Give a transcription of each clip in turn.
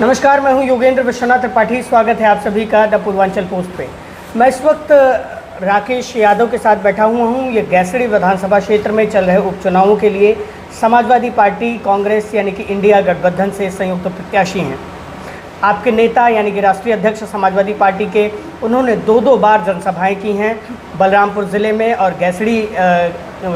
नमस्कार, मैं हूं योगेंद्र विश्वनाथ त्रिपाठी। स्वागत है आप सभी का द पूर्वांचल पोस्ट पे। मैं इस वक्त राकेश यादव के साथ बैठा हुआ हूं। ये गैसड़ी विधानसभा क्षेत्र में चल रहे उपचुनावों के लिए समाजवादी पार्टी कांग्रेस यानी कि इंडिया गठबंधन से संयुक्त प्रत्याशी हैं। आपके नेता यानी कि राष्ट्रीय अध्यक्ष समाजवादी पार्टी के, उन्होंने दो बार जनसभाएं की हैं बलरामपुर ज़िले में और गैसड़ी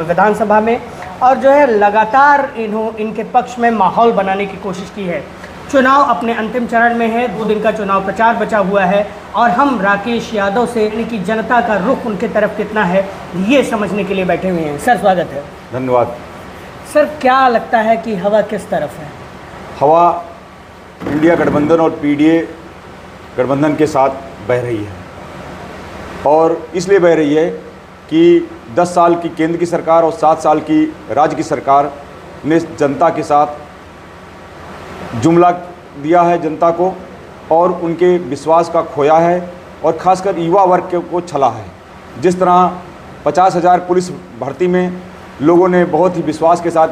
विधानसभा में, और जो है लगातार इनके पक्ष में माहौल बनाने की कोशिश की है। चुनाव अपने अंतिम चरण में है, 2 दिन का चुनाव प्रचार बचा हुआ है और हम राकेश यादव से यानी कि जनता का रुख उनके तरफ कितना है ये समझने के लिए बैठे हुए हैं। सर, स्वागत है। धन्यवाद। सर, क्या लगता है कि हवा किस तरफ है? हवा इंडिया गठबंधन और पीडीए गठबंधन के साथ बह रही है, और इसलिए बह रही है कि 10 साल की केंद्र की सरकार और 7 साल की राज्य की सरकार ने जनता के साथ जुमला दिया है जनता को, और उनके विश्वास का खोया है, और ख़ासकर युवा वर्ग को छला है। जिस तरह 50,000 पुलिस भर्ती में लोगों ने बहुत ही विश्वास के साथ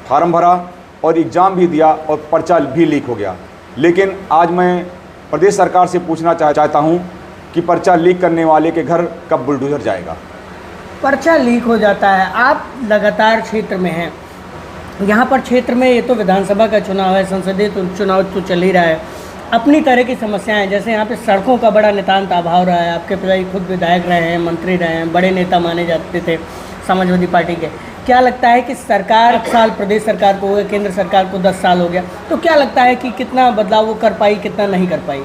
फार्म भरा और एग्ज़ाम भी दिया और पर्चा भी लीक हो गया, लेकिन आज मैं प्रदेश सरकार से पूछना चाहता हूं कि पर्चा लीक करने वाले के घर कब बुलडोजर जाएगा? पर्चा लीक हो जाता है। आप लगातार क्षेत्र में हैं, यहाँ पर क्षेत्र में ये तो विधानसभा का चुनाव है, संसदीय चुनाव तो चल ही रहा है। अपनी तरह की समस्याएं, जैसे यहाँ पे सड़कों का बड़ा नितांत अभाव रहा है। आपके पिताजी खुद विधायक रहे हैं, मंत्री रहे हैं, बड़े नेता माने जाते थे समाजवादी पार्टी के। क्या लगता है कि सरकार 8 साल प्रदेश सरकार को हो गया, केंद्र सरकार को 10 साल हो गया, तो क्या लगता है कि कितना बदलाव वो कर पाई, कितना नहीं कर पाई?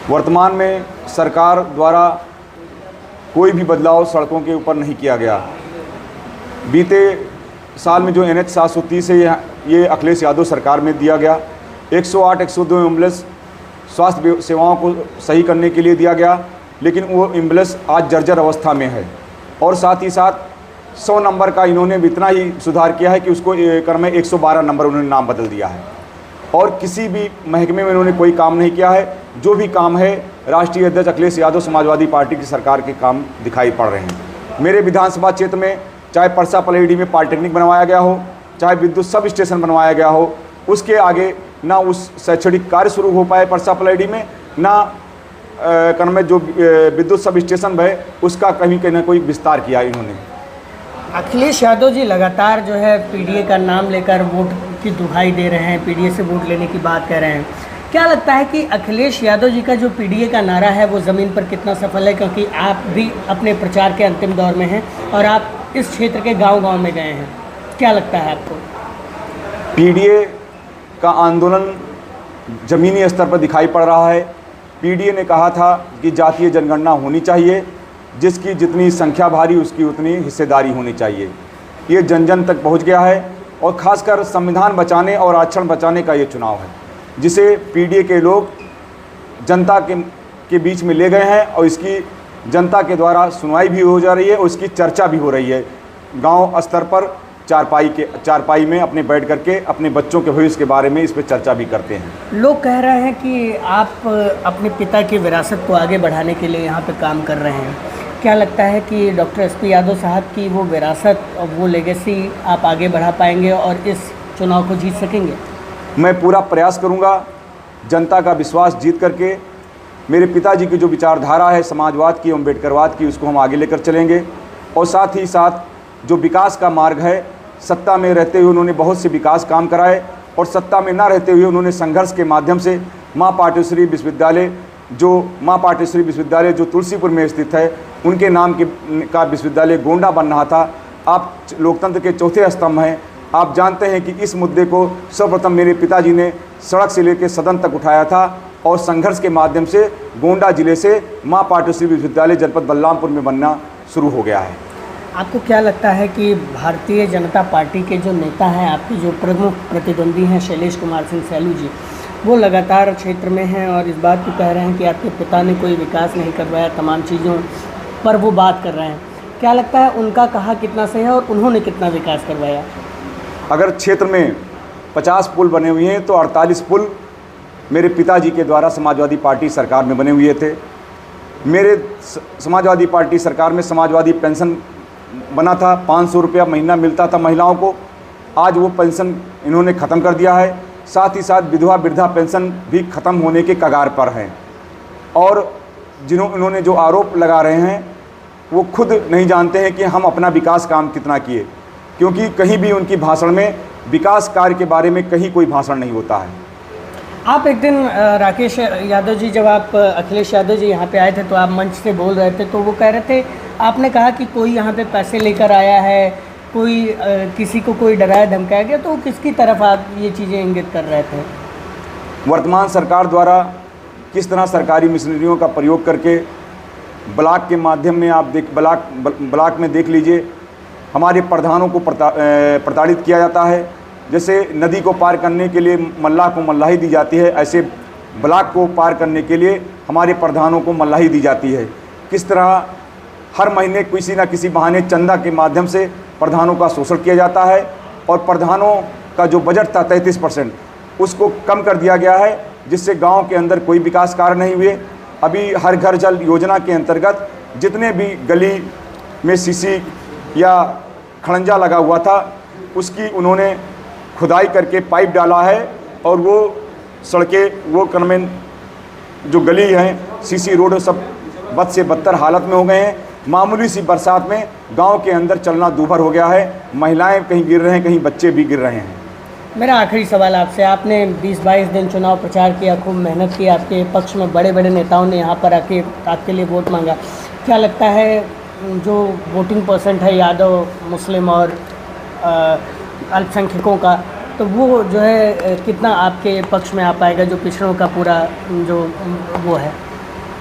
वर्तमान में सरकार द्वारा कोई भी बदलाव सड़कों के ऊपर नहीं किया गया। बीते साल में जो NH 730 है ये अखिलेश यादव सरकार में दिया गया। 108, 102 एम्बुलेंस स्वास्थ्य सेवाओं को सही करने के लिए दिया गया, लेकिन वो एम्बुलेंस आज जर्जर अवस्था में है। और साथ ही साथ 100 नंबर का इन्होंने इतना ही सुधार किया है कि उसको क्रम 112 नंबर उन्होंने नाम बदल दिया है, और किसी भी महकमे में इन्होंने कोई काम नहीं किया है। जो भी काम है राष्ट्रीय अध्यक्ष अखिलेश यादव समाजवादी पार्टी की सरकार के काम दिखाई पड़ रहे हैं। मेरे विधानसभा क्षेत्र में चाहे परसा पलेडी में पॉलिटेक्निक बनवाया गया हो, चाहे विद्युत सब स्टेशन बनवाया गया हो, उसके आगे ना उस शैक्षणिक कार्य शुरू हो पाए परसा पलेडी में, ना क्रम में जो विद्युत सब स्टेशन है उसका कहीं ना कोई विस्तार किया इन्होंने। अखिलेश यादव जी लगातार जो है पीडीए का नाम लेकर वोट की दुहाई दे रहे हैं, पीडीए से वोट लेने की बात कर रहे हैं। क्या लगता है कि अखिलेश यादव जी का जो पीडीए का नारा है वो ज़मीन पर कितना सफल है? क्योंकि आप भी अपने प्रचार के अंतिम दौर में हैं और आप इस क्षेत्र के गांव-गांव में गए हैं। क्या लगता है आपको? पीडीए का आंदोलन ज़मीनी स्तर पर दिखाई पड़ रहा है। पीडीए ने कहा था कि जातीय जनगणना होनी चाहिए, जिसकी जितनी संख्या भारी उसकी उतनी हिस्सेदारी होनी चाहिए। ये जन जन तक पहुंच गया है, और ख़ासकर संविधान बचाने और आरक्षण बचाने का ये चुनाव है, जिसे पीडीए के लोग जनता के बीच में ले गए हैं, और इसकी जनता के द्वारा सुनवाई भी हो जा रही है और इसकी चर्चा भी हो रही है। गांव स्तर पर चारपाई में अपने बैठ करके अपने बच्चों के भविष्य के बारे में इस पर चर्चा भी करते हैं। लोग कह रहे हैं कि आप अपने पिता की विरासत को आगे बढ़ाने के लिए यहाँ पे काम कर रहे हैं। क्या लगता है कि डॉक्टर SP यादव साहब की वो विरासत और वो लेगेसी आप आगे बढ़ा पाएंगे और इस चुनाव को जीत सकेंगे? मैं पूरा प्रयास करूंगा जनता का विश्वास जीत करके। मेरे पिताजी की जो विचारधारा है समाजवाद की, अम्बेडकरवाद की, उसको हम आगे लेकर चलेंगे। और साथ ही साथ जो विकास का मार्ग है, सत्ता में रहते हुए उन्होंने बहुत से विकास काम कराए, और सत्ता में ना रहते हुए उन्होंने संघर्ष के माध्यम से माँ पाटेश्वरी विश्वविद्यालय जो तुलसीपुर में स्थित है, उनके नाम का विश्वविद्यालय गोंडा बन रहा था। आप लोकतंत्र के चौथे स्तंभ हैं। आप जानते हैं कि इस मुद्दे को सर्वप्रथम मेरे पिताजी ने सड़क से लेकर सदन तक उठाया था, और संघर्ष के माध्यम से गोंडा जिले से माँ पाटेश्वरी विश्वविद्यालय जनपद बलरामपुर में बनना शुरू हो गया है। आपको क्या लगता है कि भारतीय जनता पार्टी के जो नेता हैं, आपके जो प्रमुख प्रतिद्वंदी हैं शैलेश कुमार सिंह सैलू जी, वो लगातार क्षेत्र में हैं और इस बात को कह रहे हैं कि आपके पिता ने कोई विकास नहीं करवाया, तमाम चीज़ों पर वो बात कर रहे हैं। क्या लगता है उनका कहा कितना सही है और उन्होंने कितना विकास करवाया? अगर क्षेत्र में 50 पुल बने हुए हैं तो 48 पुल मेरे पिताजी के द्वारा समाजवादी पार्टी सरकार में बने हुए थे। मेरे समाजवादी पार्टी सरकार में समाजवादी पेंशन बना था, 500 रुपया महीना मिलता था महिलाओं को। आज वो पेंशन इन्होंने ख़त्म कर दिया है। साथ ही साथ विधवा वृद्धा पेंशन भी ख़त्म होने के कगार पर हैं। और उन्होंने जो आरोप लगा रहे हैं वो खुद नहीं जानते हैं कि हम अपना विकास काम कितना किए, क्योंकि कहीं भी उनकी भाषण में विकास कार्य के बारे में कहीं कोई भाषण नहीं होता है। आप एक दिन राकेश यादव जी, जब आप अखिलेश यादव जी यहाँ पे आए थे तो आप मंच से बोल रहे थे, तो वो कह रहे थे, आपने कहा कि कोई यहाँ पे पैसे लेकर आया है, कोई किसी को कोई डराया धमकाया गया, तो किसकी तरफ आप ये चीज़ें इंगित कर रहे थे? वर्तमान सरकार द्वारा किस तरह सरकारी मशीनरियों का प्रयोग करके ब्लॉक के माध्यम में आप ब्लॉक में देख लीजिए, हमारे प्रधानों को प्रताड़ित किया जाता है। जैसे नदी को पार करने के लिए मल्लाह को मल्लाही दी जाती है, ऐसे ब्लॉक को पार करने के लिए हमारे प्रधानों को मल्लाही दी जाती है। किस तरह हर महीने किसी न किसी बहाने चंदा के माध्यम से प्रधानों का शोषण किया जाता है, और प्रधानों का जो बजट था 33% उसको कम कर दिया गया है, जिससे गांव के अंदर कोई विकास कार्य नहीं हुए। अभी हर घर जल योजना के अंतर्गत जितने भी गली में सीसी या खड़ंजा लगा हुआ था उसकी उन्होंने खुदाई करके पाइप डाला है, और वो सड़कें, वो कन्वेन जो गली हैं, सीसी रोड सब बद से बदतर हालत में हो गए हैं। मामूली सी बरसात में गांव के अंदर चलना दूभर हो गया है, महिलाएं कहीं गिर रहे हैं, कहीं बच्चे भी गिर रहे हैं। मेरा आखिरी सवाल आपसे, आपने 20-22 दिन चुनाव प्रचार किया, खूब मेहनत की, आपके पक्ष में बड़े बड़े नेताओं ने यहाँ पर आके आपके लिए वोट मांगा। क्या लगता है जो वोटिंग परसेंट है यादव, मुस्लिम और अल्पसंख्यकों का, तो वो जो है कितना आपके पक्ष में आ पाएगा, जो पिछड़ों का पूरा जो वो है?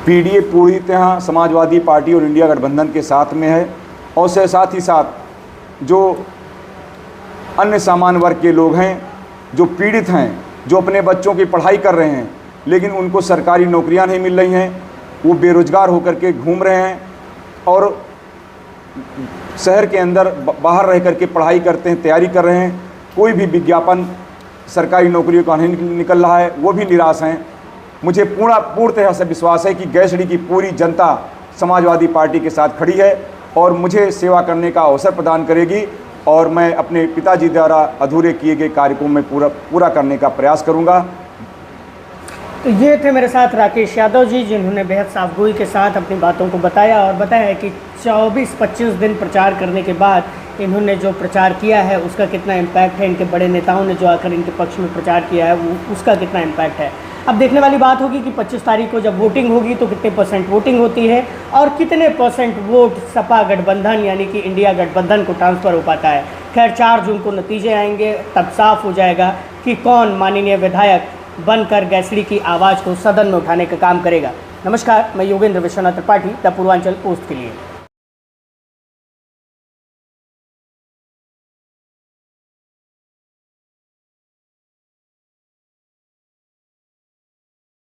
पीडीए पूरी तरह समाजवादी पार्टी और इंडिया गठबंधन के साथ में है, और साथ ही साथ जो अन्य सामान्य वर्ग के लोग हैं, जो पीड़ित हैं, जो अपने बच्चों की पढ़ाई कर रहे हैं लेकिन उनको सरकारी नौकरियां नहीं मिल रही हैं, वो बेरोज़गार होकर के घूम रहे हैं और शहर के अंदर बाहर रह करके पढ़ाई करते हैं, तैयारी कर रहे हैं, कोई भी विज्ञापन सरकारी नौकरियों का नहीं निकल रहा है, वो भी निराश हैं। मुझे पूर्ण तरह से विश्वास है कि गैसड़ी की पूरी जनता समाजवादी पार्टी के साथ खड़ी है और मुझे सेवा करने का अवसर प्रदान करेगी, और मैं अपने पिताजी द्वारा अधूरे किए गए कार्य को मैं पूरा करने का प्रयास करूंगा। तो ये थे मेरे साथ राकेश यादव जी, जिन्होंने बेहद साफगोई के साथ अपनी बातों को बताया, और बताया कि 24-25 दिन प्रचार करने के बाद इन्होंने जो प्रचार किया है उसका कितना इम्पैक्ट है, इनके बड़े नेताओं ने जो आकर इनके पक्ष में प्रचार किया है वो उसका कितना इम्पैक्ट है। अब देखने वाली बात होगी कि 25 तारीख को जब वोटिंग होगी तो कितने % वोटिंग होती है और कितने % वोट सपा गठबंधन यानी कि इंडिया गठबंधन को ट्रांसफ़र हो पाता है। खैर 4 जून को नतीजे आएंगे, तब साफ हो जाएगा कि कौन माननीय विधायक बनकर गैसड़ी की आवाज़ को सदन में उठाने का काम करेगा। नमस्कार, मैं योगेंद्र विश्वनाथ त्रिपाठी, द पूर्वांचल पोस्ट के लिए।